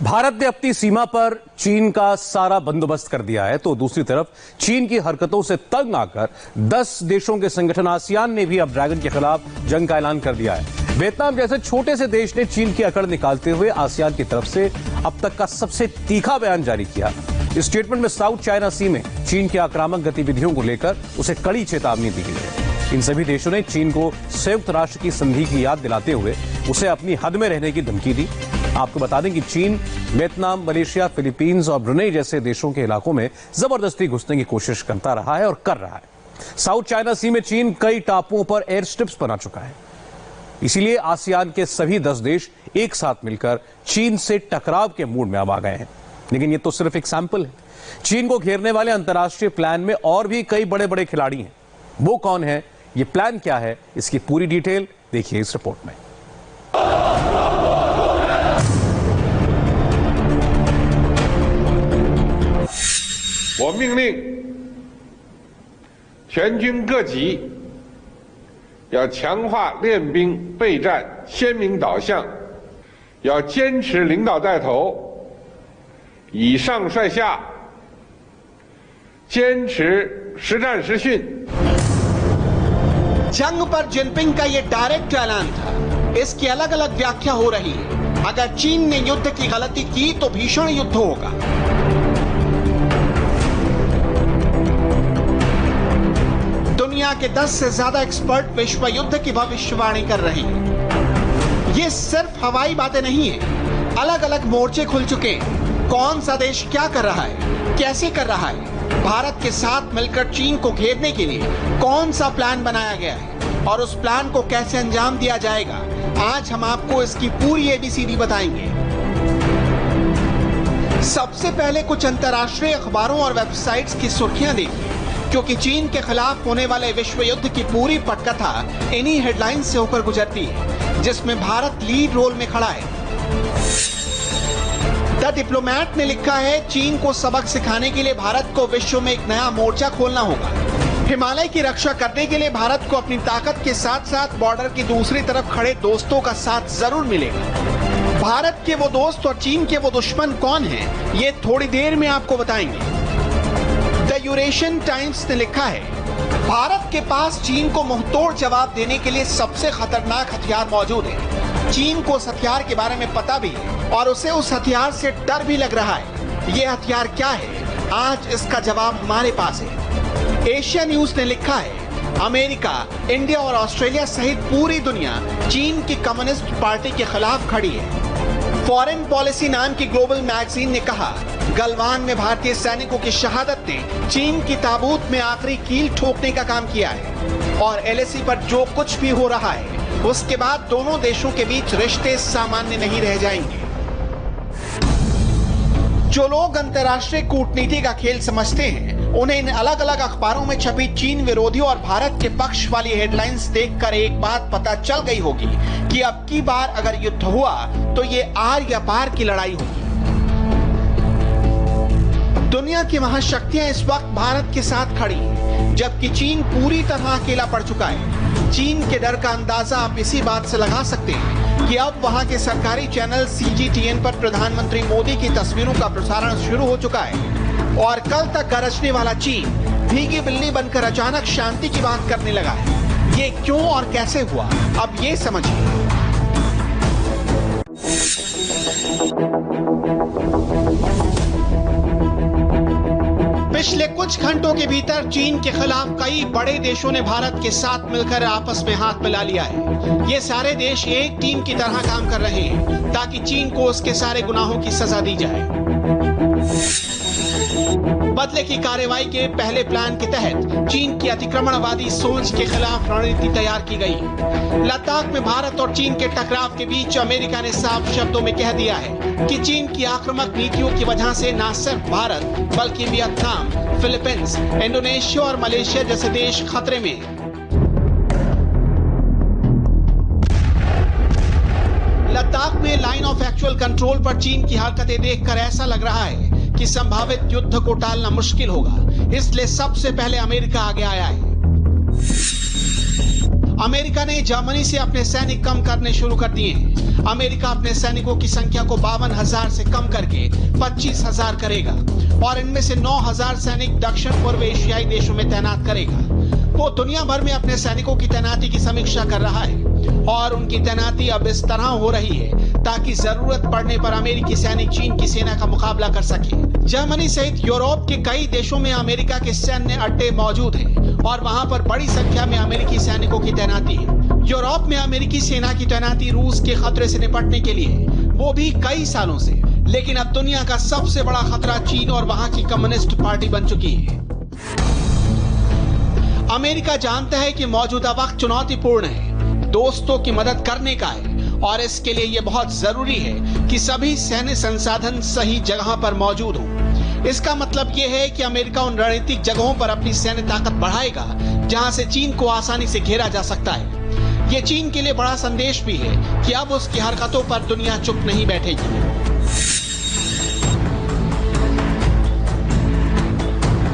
भारत ने अपनी सीमा पर चीन का सारा बंदोबस्त कर दिया है, तो दूसरी तरफ चीन की हरकतों से तंग आकर 10 देशों के संगठन आसियान ने भी अब ड्रैगन के खिलाफ जंग का ऐलान कर दिया है। वियतनाम जैसे छोटे से देश ने चीन की अकड़ निकालते हुए आसियान की तरफ से अब तक का सबसे तीखा बयान जारी किया। इस स्टेटमेंट में साउथ चाइना सी में चीन की आक्रामक गतिविधियों को लेकर उसे कड़ी चेतावनी दी गई है। इन सभी देशों ने चीन को संयुक्त राष्ट्र की संधि की याद दिलाते हुए उसे अपनी हद में रहने की धमकी दी। आपको बता दें कि चीन वियतनाम, मलेशिया, फिलीपींस और ब्रुनेई जैसे देशों के इलाकों में जबरदस्ती घुसने की कोशिश करता रहा है और कर रहा है। साउथ चाइना सी में चीन कई टापुओं पर एयर स्ट्रिप्स बना चुका है। इसीलिए आसियान के सभी 10 देश एक साथ मिलकर चीन से टकराव के मूड में अब आ गए हैं। लेकिन ये तो सिर्फ एक सैंपल है। चीन को घेरने वाले अंतर्राष्ट्रीय प्लान में और भी कई बड़े बड़े खिलाड़ी हैं। वो कौन है, ये प्लान क्या है, इसकी पूरी डिटेल देखिए इस रिपोर्ट में। 我命令全军各级要强化练兵备战鲜明导向，要坚持领导带头，以上率下，坚持实战实训。 जंग पर जिनपिंग का ये डायरेक्ट ऐलान था। इसकी अलग अलग व्याख्या हो रही है। अगर चीन ने युद्ध की गलती की तो भीषण युद्ध होगा। दुनिया के 10 से ज्यादा एक्सपर्ट विश्व युद्ध की भविष्यवाणी कर रहे हैं। ये सिर्फ हवाई बातें नहीं है। अलग अलग मोर्चे खुल चुके हैं। कौन सा देश क्या कर रहा है, कैसे कर रहा है, भारत के साथ मिलकर चीन को घेरने के लिए कौन सा प्लान बनाया गया है और उस प्लान को कैसे अंजाम दिया जाएगा, आज हम आपको इसकी पूरी एबीसीडी बताएंगे। सबसे पहले कुछ अंतर्राष्ट्रीय अखबारों और वेबसाइट्स की सुर्खियां देखिए, क्योंकि चीन के खिलाफ होने वाले विश्व युद्ध की पूरी पटकथा इन्हीं हेडलाइंस से होकर गुजरती है, जिसमें भारत लीड रोल में खड़ा है। द डिप्लोमैट ने लिखा है, चीन को सबक सिखाने के लिए भारत को विश्व में एक नया मोर्चा खोलना होगा। हिमालय की रक्षा करने के लिए भारत को अपनी ताकत के साथ साथ बॉर्डर की दूसरी तरफ खड़े दोस्तों का साथ जरूर मिलेगा। भारत के वो दोस्त और चीन के वो दुश्मन कौन हैं, ये थोड़ी देर में आपको बताएंगे। द यूरेशियन टाइम्स ने लिखा है, भारत के पास चीन को मुंहतोड़ जवाब देने के लिए सबसे खतरनाक हथियार मौजूद है। चीन को उस हथियार के बारे में पता भी है और उसे उस हथियार से डर भी लग रहा है। ये हथियार क्या है, आज इसका जवाब हमारे पास है। एशिया न्यूज ने लिखा है, अमेरिका, इंडिया और ऑस्ट्रेलिया सहित पूरी दुनिया चीन की कम्युनिस्ट पार्टी के खिलाफ खड़ी है। फॉरेन पॉलिसी नाम की ग्लोबल मैगजीन ने कहा, गलवान में भारतीय सैनिकों की शहादत ने चीन की ताबूत में आखिरी कील ठोकने का काम किया है और एलएसी पर जो कुछ भी हो रहा है उसके बाद दोनों देशों के बीच रिश्ते सामान्य नहीं रह जाएंगे। जो लोग अंतर्राष्ट्रीय कूटनीति का खेल समझते हैं, उन्हें इन अलग अलग अखबारों में छपी चीन विरोधी और भारत के पक्ष वाली हेडलाइंस देखकर एक बात पता चल गई होगी कि अब की बार अगर युद्ध हुआ तो ये आर या पार की लड़ाई होगी। दुनिया की महाशक्तियां इस वक्त भारत के साथ खड़ी हैं, जबकि चीन पूरी तरह अकेला पड़ चुका है। चीन के डर का अंदाजा आप इसी बात से लगा सकते हैं कि अब वहां के सरकारी चैनल CGTN पर प्रधानमंत्री मोदी की तस्वीरों का प्रसारण शुरू हो चुका है और कल तक गरजने वाला चीन भीगी बिल्ली बनकर अचानक शांति की बात करने लगा है। ये क्यों और कैसे हुआ, अब ये समझिए। पिछले कुछ घंटों के भीतर चीन के खिलाफ कई बड़े देशों ने भारत के साथ मिलकर आपस में हाथ मिला लिया है। ये सारे देश एक टीम की तरह काम कर रहे हैं ताकि चीन को उसके सारे गुनाहों की सजा दी जाए। बदले की कार्रवाई के पहले प्लान के तहत चीन की अतिक्रमणवादी सोच के खिलाफ रणनीति तैयार की गई। लद्दाख में भारत और चीन के टकराव के बीच अमेरिका ने साफ शब्दों में कह दिया है कि चीन की आक्रामक नीतियों की वजह से न सिर्फ भारत बल्कि वियतनाम, फिलीपींस, इंडोनेशिया और मलेशिया जैसे देश खतरे में। लद्दाख में लाइन ऑफ एक्चुअल कंट्रोल पर चीन की हरकतें देखकर ऐसा लग रहा है कि संभावित युद्ध को टालना मुश्किल होगा, इसलिए सबसे पहले अमेरिका आगे आया है। अमेरिका ने जर्मनी से अपने सैनिक कम करने शुरू कर दिए हैं। अमेरिका अपने सैनिकों की संख्या को 52,000 से कम करके 25,000 करेगा और इनमें से 9,000 सैनिक दक्षिण पूर्व एशियाई देशों में तैनात करेगा। वो दुनिया भर में अपने सैनिकों की तैनाती की समीक्षा कर रहा है और उनकी तैनाती अब इस तरह हो रही है ताकि जरूरत पड़ने पर अमेरिकी सैनिक चीन की सेना का मुकाबला कर सके। जर्मनी सहित यूरोप के कई देशों में अमेरिका के सैन्य अड्डे मौजूद हैं और वहां पर बड़ी संख्या में अमेरिकी सैनिकों की तैनाती है। यूरोप में अमेरिकी सेना की तैनाती रूस के खतरे से निपटने के लिए, वो भी कई सालों से। लेकिन अब दुनिया का सबसे बड़ा खतरा चीन और वहां की कम्युनिस्ट पार्टी बन चुकी है। अमेरिका जानता है कि मौजूदा वक्त चुनौतीपूर्ण है, दोस्तों की मदद करने का है और इसके लिए यह बहुत जरूरी है कि सभी सैन्य संसाधन सही जगह पर मौजूद हों। इसका मतलब यह है कि अमेरिका उन रणनीतिक जगहों पर अपनी सैन्य ताकत बढ़ाएगा जहां से चीन को आसानी से घेरा जा सकता है। यह चीन के लिए बड़ा संदेश भी है कि अब उसकी हरकतों पर दुनिया चुप नहीं बैठेगी।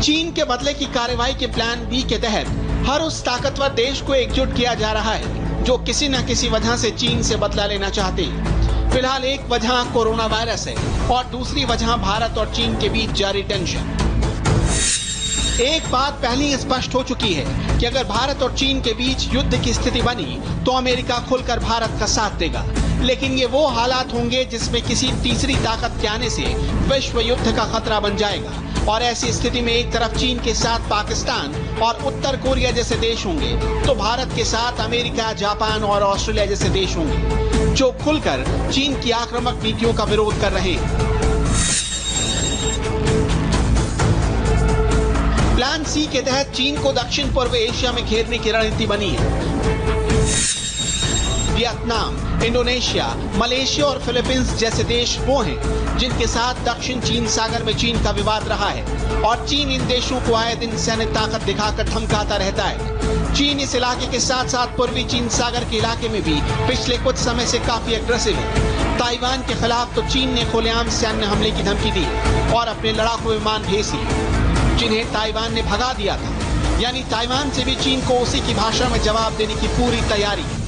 चीन के बदले की कार्रवाई के प्लान बी के तहत हर उस ताकतवर देश को एकजुट किया जा रहा है जो किसी न किसी वजह से चीन से बदला लेना चाहते हैं। फिलहाल एक वजह कोरोना वायरस है और दूसरी वजह भारत और चीन के बीच जारी टेंशन। एक बात पहले ही स्पष्ट हो चुकी है कि अगर भारत और चीन के बीच युद्ध की स्थिति बनी तो अमेरिका खुलकर भारत का साथ देगा, लेकिन ये वो हालात होंगे जिसमें किसी तीसरी ताकत के आने से विश्व युद्ध का खतरा बन जाएगा और ऐसी स्थिति में एक तरफ चीन के साथ पाकिस्तान और उत्तर कोरिया जैसे देश होंगे तो भारत के साथ अमेरिका, जापान और ऑस्ट्रेलिया जैसे देश होंगे जो खुलकर चीन की आक्रामक नीतियों का विरोध कर रहे हैं। प्लान सी के तहत चीन को दक्षिण पूर्व एशिया में घेरने की रणनीति बनी है। वियतनाम, इंडोनेशिया, मलेशिया और फिलीपींस जैसे देश वो हैं जिनके साथ दक्षिण चीन सागर में चीन का विवाद रहा है और चीन इन देशों को आए दिन सैन्य ताकत दिखाकर धमकाता रहता है। चीन इस इलाके के साथ साथ पूर्वी चीन सागर के इलाके में भी पिछले कुछ समय से काफी अग्रेसिव है। ताइवान के खिलाफ तो चीन ने खुलेआम सैन्य हमले की धमकी दी और अपने लड़ाकू विमान भेज दिए जिन्हें ताइवान ने भगा दिया था। यानी ताइवान से भी चीन को उसी की भाषा में जवाब देने की पूरी तैयारी है।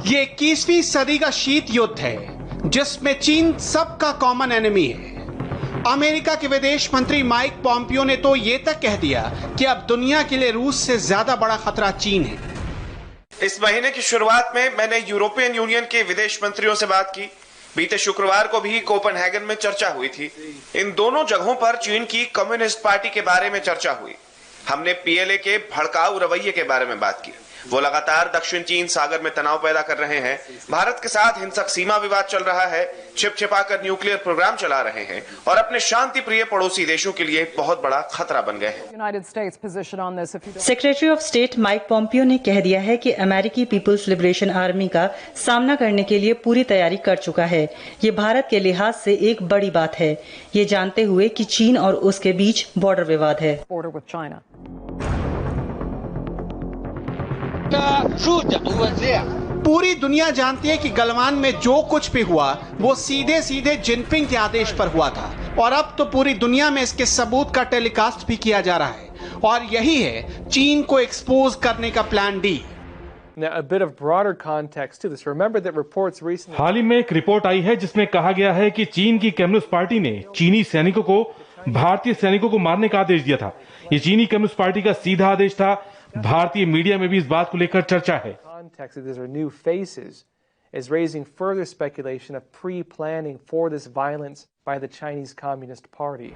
ये 21वीं सदी का शीत युद्ध है जिसमें चीन सबका कॉमन एनिमी है। अमेरिका के विदेश मंत्री माइक पॉम्पियो ने तो ये तक कह दिया कि अब दुनिया के लिए रूस से ज्यादा बड़ा खतरा चीन है। इस महीने की शुरुआत में मैंने यूरोपियन यूनियन के विदेश मंत्रियों से बात की। बीते शुक्रवार को भी कोपेनहेगन में चर्चा हुई थी। इन दोनों जगहों पर चीन की कम्युनिस्ट पार्टी के बारे में चर्चा हुई। हमने पीएलए के भड़काऊ रवैये के बारे में बात की। वो लगातार दक्षिण चीन सागर में तनाव पैदा कर रहे हैं, भारत के साथ हिंसक सीमा विवाद चल रहा है, छिपा-छिपाकर न्यूक्लियर प्रोग्राम चला रहे हैं और अपने शांति प्रिय पड़ोसी देशों के लिए बहुत बड़ा खतरा बन गए हैं। Secretary of state Mike Pompeo ने कह दिया है कि अमेरिकी पीपुल्स लिबरेशन आर्मी का सामना करने के लिए पूरी तैयारी कर चुका है। ये भारत के लिहाज से एक बड़ी बात है, ये जानते हुए कि चीन और उसके बीच बॉर्डर विवाद है। पूरी दुनिया जानती है कि गलवान में जो कुछ भी हुआ वो सीधे सीधे जिनपिंग के आदेश पर हुआ था और अब तो पूरी दुनिया में इसके सबूत का टेलीकास्ट भी किया जा रहा है और यही है चीन को एक्सपोज करने का प्लान डी। हाल ही में एक रिपोर्ट आई है जिसमें कहा गया है कि चीन की कम्युनिस्ट पार्टी ने चीनी सैनिकों को भारतीय सैनिकों को मारने का आदेश दिया था। ये चीनी कम्युनिस्ट पार्टी का सीधा आदेश था। भारतीय मीडिया में भी इस बात को लेकर चर्चा है। is raising further speculation of pre-planning for this violence by the Chinese Communist Party.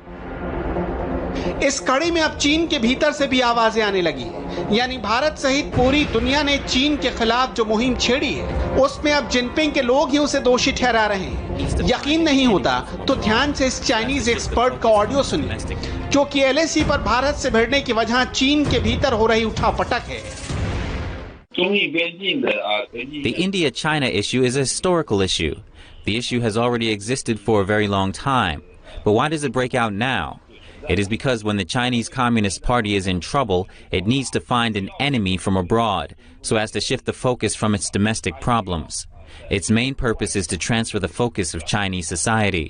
इस कड़ी में अब चीन के भीतर से भी आवाजें आने लगी हैं। यानी भारत सहित पूरी दुनिया ने चीन के खिलाफ जो मुहिम छेड़ी है उसमें अब जिनपिंग के लोग ही उसे दोषी ठहरा रहे हैं। यकीन नहीं होता तो ध्यान से इस चाइनीज एक्सपर्ट का ऑडियो सुनिए जो कि LAC पर भारत से भिड़ने की वजह चीन के भीतर हो रही उठापटक है। The India-China issue is a historical issue. The issue has already existed for a very long time. But why does it break out now? It is because when the Chinese Communist Party is in trouble, it needs to find an enemy from abroad so as to shift the focus from its domestic problems. Its main purpose is to transfer the focus of Chinese society.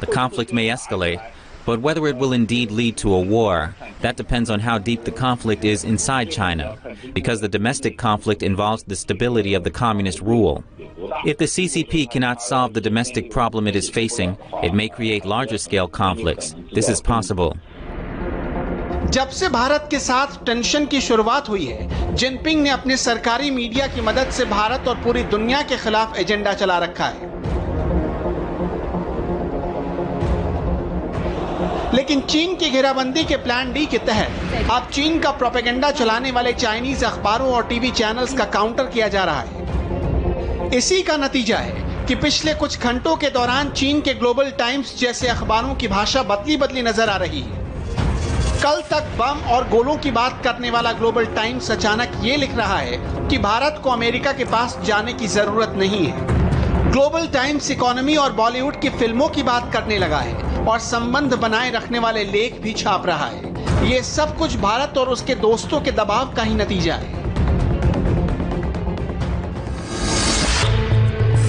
The conflict may escalate, But whether it will indeed lead to a war, that depends on how deep the conflict is inside China, because the domestic conflict involves the stability of the communist rule. If the CCP cannot solve the domestic problem it is facing, it may create larger-scale conflicts. This is possible. जब से भारत के साथ tension की शुरुआत हुई है, Jinping ने अपने सरकारी मीडिया की मदद से भारत और पूरी दुनिया के खिलाफ एजेंडा चला रखा है। लेकिन चीन की घेराबंदी के प्लान डी के तहत अब चीन का प्रोपेगेंडा चलाने वाले चाइनीज अखबारों और टीवी चैनल्स का काउंटर किया जा रहा है। इसी का नतीजा है कि पिछले कुछ घंटों के दौरान चीन के ग्लोबल टाइम्स जैसे अखबारों की भाषा बदली नजर आ रही है। कल तक बम और गोलों की बात करने वाला ग्लोबल टाइम्स अचानक ये लिख रहा है कि भारत को अमेरिका के पास जाने की जरूरत नहीं है। ग्लोबल टाइम्स इकोनॉमी और बॉलीवुड की फिल्मों की बात करने लगा है और संबंध बनाए रखने वाले लेख भी छाप रहा है। ये सब कुछ भारत और उसके दोस्तों के दबाव का ही नतीजा है।